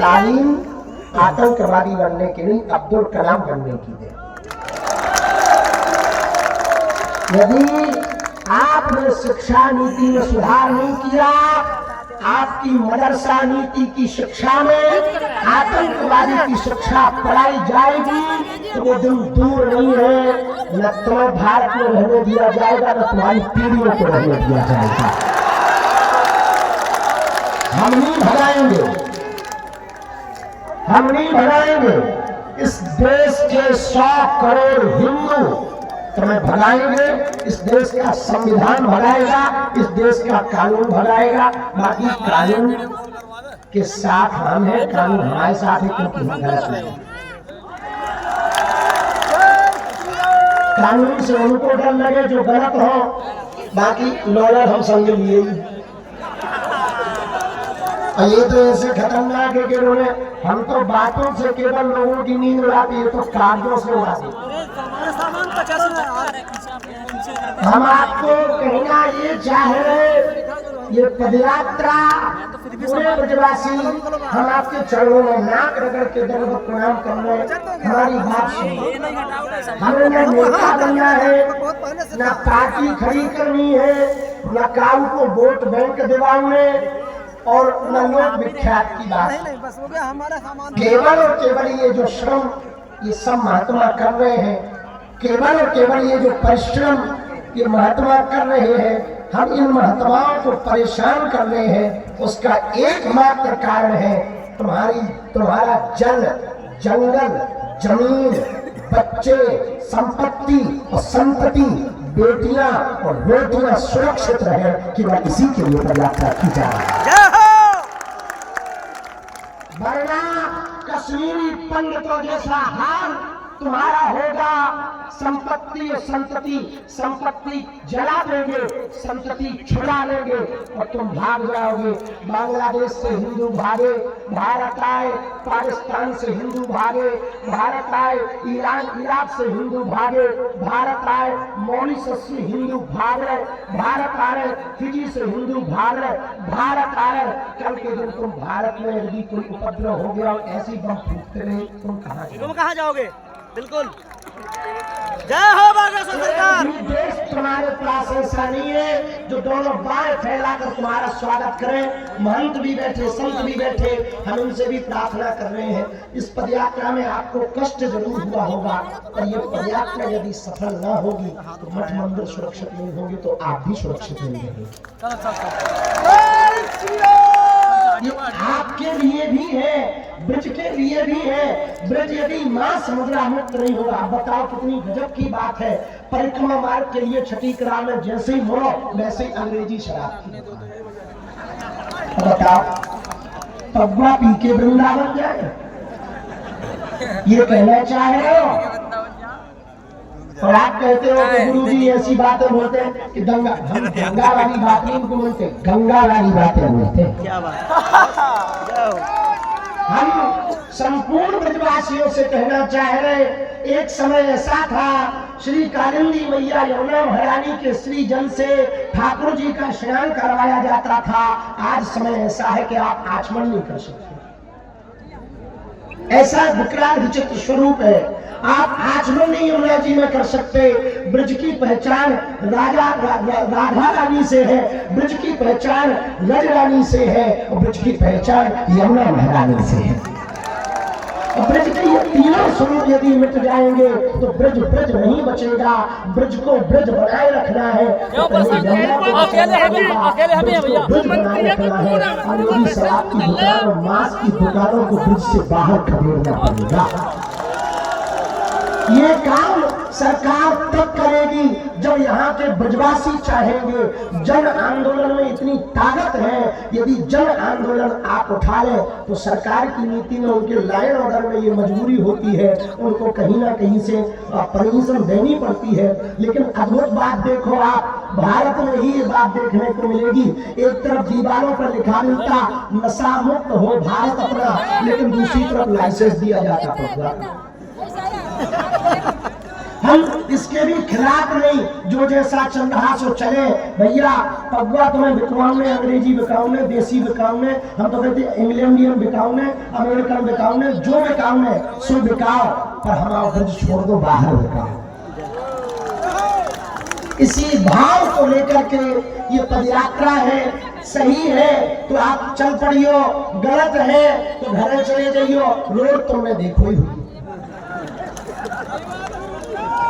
तालीम आतंकवादी बनने की नहीं, अब्दुल कलाम बनने की दे। यदि आपने शिक्षा नीति में सुधार नहीं किया, आपकी मदरसा नीति की शिक्षा में आतंकवादी की शिक्षा पढ़ाई जाएगी तो वो दिन दूर नहीं है, न तुम्हें भारत में रहने दिया जाएगा, न तुम्हारी पीढ़ियों को रहने दिया जाएगा। हम नहीं भगाएंगे, हम नहीं भगाएंगे। इस देश के 100 करोड़ हिंदू तुम्हें भगाएंगे, इस देश का संविधान भगाएगा, इस देश का कानून भगाएगा। बाकी कानून के साथ हम हैं, कानून हमारे साथ है, क्योंकि हम गलत नहीं। कानून से उनको डर लगे जो गलत हो, बाकी लॉयर हम संग लिए ही। और ये तो ऐसे खतरनाक है कि उन्होंने, हम तो बातों से केवल लोगों की नींद उड़ाती है, तो कार्यों से उड़ाती। हम आपको कहना ये चाह रहे, ये पदयात्रा पूरे ब्रजवासी हम आपके चरणों में नाक रगड़ के दंडवत प्रणाम कर रहे। हमारी बात सुनिए, हमें न नेता बनना है, न पार्टी खड़ी करनी है, न काऊ को वोट बैंक दिवाने और न लोक विख्यात की बात। केवल और केवल ये जो श्रम ये सब महात्मा कर रहे हैं, केवल और केवल ये जो परिश्रम ये महात्मा कर रहे हैं, हम इन महात्माओं को परेशान कर रहे हैं, उसका एकमात्र कारण है तुम्हारा जल, जंगल, जमीन, बच्चे, संपत्ति और संतति, बेटियां और रोटियां सुरक्षित रहे, कि वह इसी के लिए पदयात्रा की जा रही है। वरना कश्मीरी पंडितों जैसा हाल तुम्हारा होगा। संपत्ति और संपत्ति जला देंगे, संपत्ति छुड़ा लेंगे और तुम भाग जाओगे। बांग्लादेश से हिंदू भागे, भारत आए, पाकिस्तान से हिंदू भागे, भारत आए, ईरान इराक से हिंदू भागे, भारत आए, मॉरिशस से हिंदू भाग रहे, भारत आ रहे, फिजी से हिंदू भाग रहे, भारत आ रहे। कल के दिन तुम भारत में यदि कोई उपद्रव हो गया और ऐसी बम फूटते रहे, तुम कहाँ जाओगे? बिल्कुल। जय हो बागेश्वर सरकार। देश तुम्हारे पास ऐसा नहीं है जो दोनों बाएं फैलाकर तुम्हारा स्वागत करें। महंत भी बैठे, संत भी बैठे, हम उनसे भी प्रार्थना कर रहे हैं। इस पदयात्रा में आपको कष्ट जरूर हुआ होगा, पर यह पदयात्रा यदि सफल न होगी तो मठ मंदिर सुरक्षित नहीं होंगे, तो आप भी सुरक्षित नहीं रहेंगे। आपके लिए भी है, ब्रज के लिए भी है। ब्रज यदि मां समुद्रा मुक्त नहीं होगा, बताओ कितनी गजब की बात है। परिक्रमा मार्ग के लिए छठी करा में जैसे ही मुड़ो वैसे ही अंग्रेजी शराब की बताओ, पगुआ पी के वृंदावन जाए, ये कहना चाह रहे हो? और आप कहते हो कि गुरु जी ऐसी बातें बोलते हैं कि गंगा वाली बात नहीं उनको बोलते, गंगा वाली बातें बोलते हैं। क्या बात? हम संपूर्ण ब्रजवासियों से कहना चाह रहे, एक समय ऐसा था श्री कालिंदी मैया यमुना महारानी के श्री जल से ठाकुर जी का स्नान करवाया जाता था। आज समय ऐसा है कि आप आचमन नहीं कर सकते, ऐसा विकराल विचित्र स्वरूप है। आप आचमन नहीं यमुना जी में कर सकते। ब्रज की पहचान राधा रानी से है, ब्रज की पहचान रज रानी से है, और ब्रज की पहचान यमुना महारानी से है। ब्रज के ये तीनों स्वरूप यदि मिट जाएंगे तो ब्रज ब्रज नहीं बचेगा। ब्रज को ब्रज बनाए रखना है, ब्रज बनाए रखना है। अंग्रेजी शराब की दुकान और मांस की दुकानों को ब्रज से बाहर खदेड़ना पड़ेगा। ये काम सरकार तब करेगी जब यहाँ के ब्रजवासी चाहेंगे। जन आंदोलन में इतनी ताकत है, यदि जन आंदोलन आप उठा लें तो सरकार की नीति में उनके लाइन ऑर्डर में ये मजबूरी होती है, उनको कहीं ना कहीं से परमिशन देनी पड़ती है। लेकिन अद्भुत बात देखो, आप भारत में ही ये बात देखने को मिलेगी। एक तरफ दीवारों पर लिखा मिलता नशा मुक्त हो भारत अपना, लेकिन दूसरी तरफ लाइसेंस दिया जाता पड़ता। हम इसके भी खिलाफ नहीं, जो जैसा चल रहा सो चले भैया। पगुआ तुम्हें बिकाऊ ने, अंग्रेजी बिकाऊ ने, देसी बिकाऊ ने, हम तो कहते इंग्लैंडियन बिकाऊ ने, अमेरिकन बिकाऊ ने, जो बिकाऊ ने सो बिकाओ, पर हमारा ब्रज छोड़ दो, बाहर बिकाओ। इसी भाव को लेकर के ये पदयात्रा है। सही है तो आप चल पड़ियो, गलत है तो घर चले जाइयो, रोड तुमने देखो ही हुई।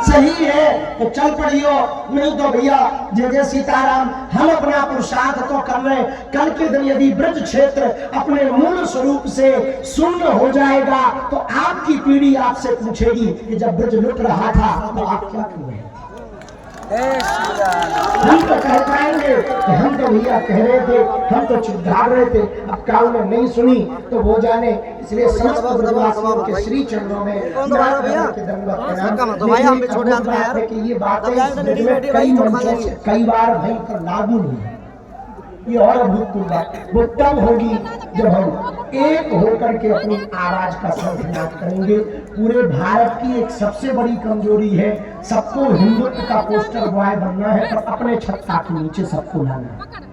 सही है तो चल पड़ियो, नहीं तो भैया जय जय सीताराम। हम अपना पुरुषार्थ तो कर रहे। कल के दिन यदि ब्रज क्षेत्र अपने मूल स्वरूप से शून्य हो जाएगा तो आपकी पीढ़ी आपसे पूछेगी कि जब ब्रज लुट रहा था तो आप क्या कर रहे थे। हम तो कह पाएंगे कि हम तो भैया कह रहे थे, हम तो चिढ़ा रहे थे, अब काऊ ने नहीं सुनी तो वो जाने। इसलिए समस्त ब्रजवासियों के श्री चरणों में कि ये बातें कई मंचों से कई बार भयंकर लागू हुई। ये और अभूतपूर्व बात वो तब होगी जब हम एक होकर के अपनी आवाज का संघनाद करेंगे। पूरे भारत की एक सबसे बड़ी कमजोरी है, सबको हिंदुत्व का पोस्टर बॉय बनना है पर अपने छत्ता के नीचे सबको लाना है।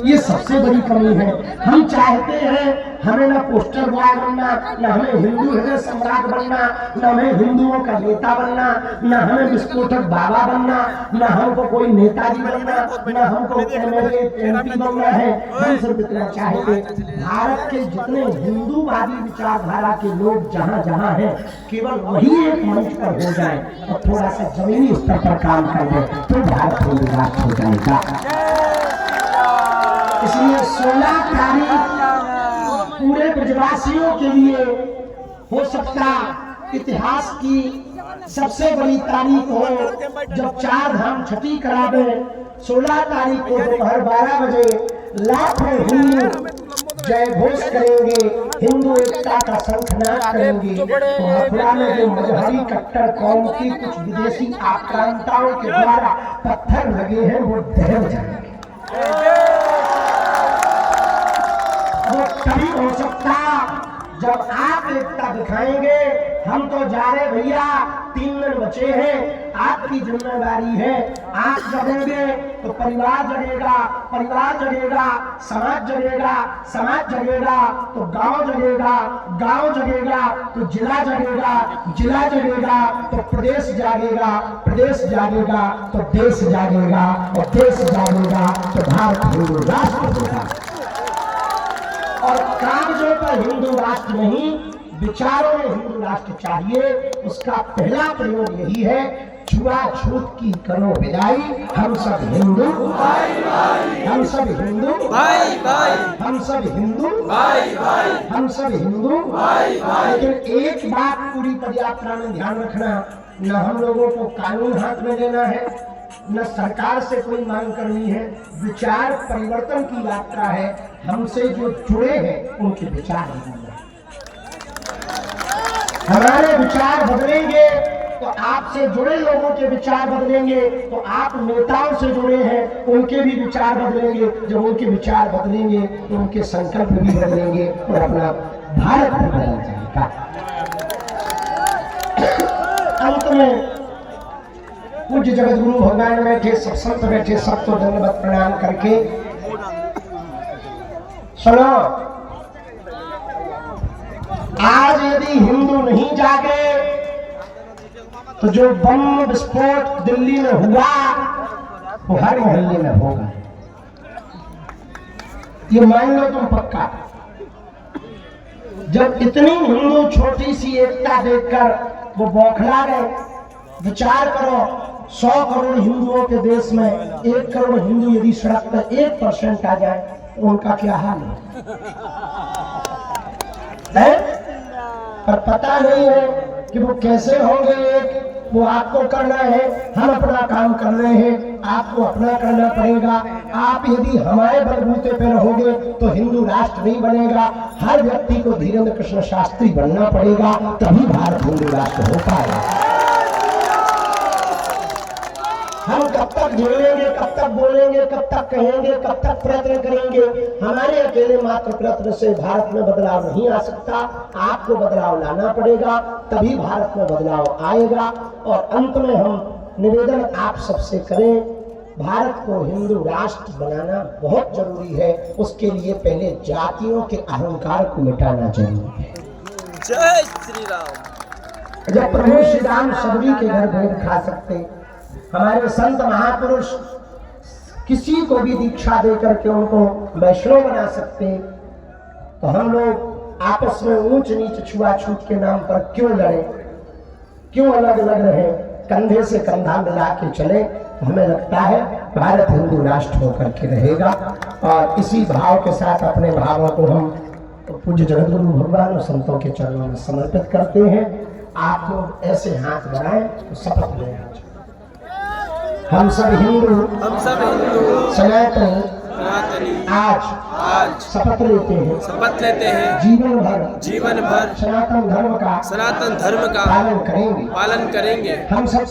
ये सबसे बड़ी कमी है। हम चाहते हैं हमें ना पोस्टर बॉय बनना, ना हमें हिंदू हृदय सम्राट बनना, ना हमें हिंदुओं का नेता बनना, ना हमें विस्फोटक बाबा बनना, ना हमको कोई नेताजी बनना, ना हमको एमपी बनना है। हम सिर्फ इतना चाहते भारत के जितने हिंदूवादी विचारधारा के लोग जहाँ जहाँ हैं केवल वही एक मंच पर हो जाए और थोड़ा सा जमीनी स्तर पर काम कर दे तो भारत हिंदू राष्ट्र हो जाएगा। इसलिए 16 तारीख पूरे ब्रजवासियों के लिए हो सकता इतिहास की सबसे बड़ी तारीख हो, जब 4 धाम छठी करा दे। 16 तारीख को दोपहर 12 बजे लाखों हिंदू जय घोष करेंगे, हिंदू एकता का शंखनाद करेंगे। तो मथुरा में जो मजहबी कट्टर कौम की कुछ विदेशी आक्रांताओं के द्वारा पत्थर लगे हैं वो दहल जाएंगे। वो तभी हो सकता जब आप एकता दिखाएंगे। हम तो जा रहे भैया, 3 दिन बचे हैं, आपकी जिम्मेदारी है। आप जगेंगे तो परिवार जगेगा, परिवार जगेगा समाज जगेगा, समाज जगेगा तो गांव जगेगा, गांव जगेगा तो जिला जगेगा, जिला जगेगा तो प्रदेश जागेगा, प्रदेश जागेगा तो देश जागेगा, और देश जागेगा तो भारत हिंदू राष्ट्र होगा। और कागजों पर हिंदू राष्ट्र नहीं, विचारों में हिंदू राष्ट्र चाहिए। उसका पहला प्रयोग यही है, छुआछूत की करो विदाई, हम सब हिंदू भाई भाई, हम सब हिंदू भाई भाई, हम सब हिंदू भाई भाई, हम सब हिंदू भाई भाई। लेकिन एक बात पूरी पदयात्रा में ध्यान रखना, न हम लोगों को कानून हाथ में लेना है, न सरकार से कोई मांग करनी है। विचार परिवर्तन की यात्रा है। हमसे जो जुड़े हैं उनके विचार बदलेंगे। हमारे विचार बदलेंगे तो आपसे जुड़े लोगों के विचार बदलेंगे। तो आप नेताओं से जुड़े हैं, उनके भी विचार बदलेंगे। जब उनके विचार बदलेंगे तो उनके संकल्प भी बदलेंगे और अपना भारत भी बदल जाएगा। अंत में पूज्य जगत गुरु भगवान बैठे, सब संत बैठे, सबको दंडवत प्रणाम करके सुनो। आज यदि हिंदू नहीं जागे तो जो बम विस्फोट दिल्ली में हुआ वो हर मोहल्ले में होगा, ये मान लो तुम पक्का। जब इतनी हिंदू छोटी सी एकता देखकर वो बौखला गए। विचार करो, 100 करोड़ हिंदुओं के देश में 1 करोड़ हिंदू यदि सड़क पर 1% आ जाए तो उनका क्या हाल है? पर पता नहीं है कि वो कैसे होंगे। वो आपको करना है, हम अपना काम कर रहे हैं, आपको अपना करना पड़ेगा। आप यदि हमारे बलबूते पे रहोगे तो हिंदू राष्ट्र नहीं बनेगा। हर व्यक्ति को धीरेन्द्र कृष्ण शास्त्री बनना पड़ेगा, तभी भारत हिंदू राष्ट्र हो पाएगा। हम कब तक झेलेंगे, कब तक बोलेंगे, कब तक कहेंगे, कब तक प्रयत्न करेंगे? हमारे अकेले मात्र प्रयत्न से भारत में बदलाव नहीं आ सकता। आपको बदलाव लाना पड़ेगा, तभी भारत में बदलाव आएगा। और अंत में हम निवेदन आप सबसे करें, भारत को हिंदू राष्ट्र बनाना बहुत जरूरी है। उसके लिए पहले जातियों के अहंकार को मिटाना जरूरी है। जय श्री राम। जब प्रभु श्री राम सभी के घर भेंट खा सकते, हमारे संत महापुरुष किसी को भी दीक्षा देकर के उनको वैष्णव बना सकते, तो हम लोग आपस में ऊंच नीच छुआछूत के नाम पर क्यों लड़े, क्यों अलग अलग रहे? कंधे से कंधा मिला के चले तो हमें लगता है भारत हिंदू राष्ट्र होकर के रहेगा। और इसी भाव के साथ अपने भावों को हम पूज्य जगतगुरु भगवान और संतों के चरणों में समर्पित करते हैं। आप लोग ऐसे हाथ बढ़ाएं तो शपथ लें। हम सब हिंदू सनातनी आज शपथ लेते हैं जीवन भर सनातन धर्म का पालन करेंगे। हम सब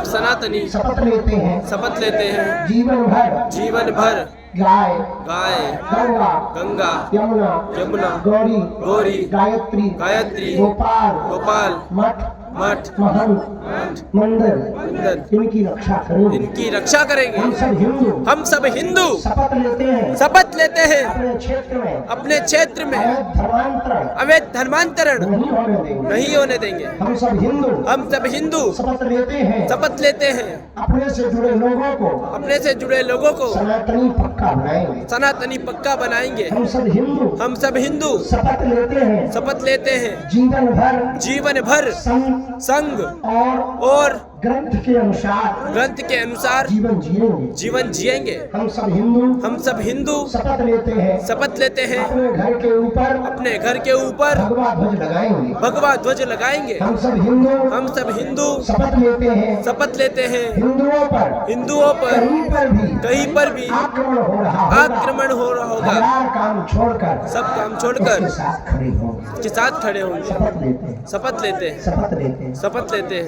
सनातनी शपथ लेते हैं जीवन भर गाय गंगा यमुना गौरी गायत्री गोपाल मठ महंत मंदिर इनकी रक्षा करेंगे। हम सब हिंदू शपथ लेते हैं अपने क्षेत्र में अवैध धर्मांतरण नहीं होने देंगे। हम सब हिंदू शपथ लेते हैं अपने से जुड़े लोगों को सनातनी पक्का बनाएंगे। हम सब हिंदू शपथ लेते हैं जीवन भर संग और ग्रंथ के अनुसार जीवन जिएंगे। हम सब हिंदू शपथ लेते हैं अपने घर के ऊपर भगवा ध्वज लगाएंगे। हम सब हिंदू शपथ लेते हैं हिंदुओं पर कहीं पर भी आक्रमण हो रहा होगा सब काम छोड़कर के साथ खड़े होंगे। शपथ लेते हैं।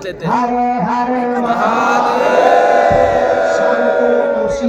हर हर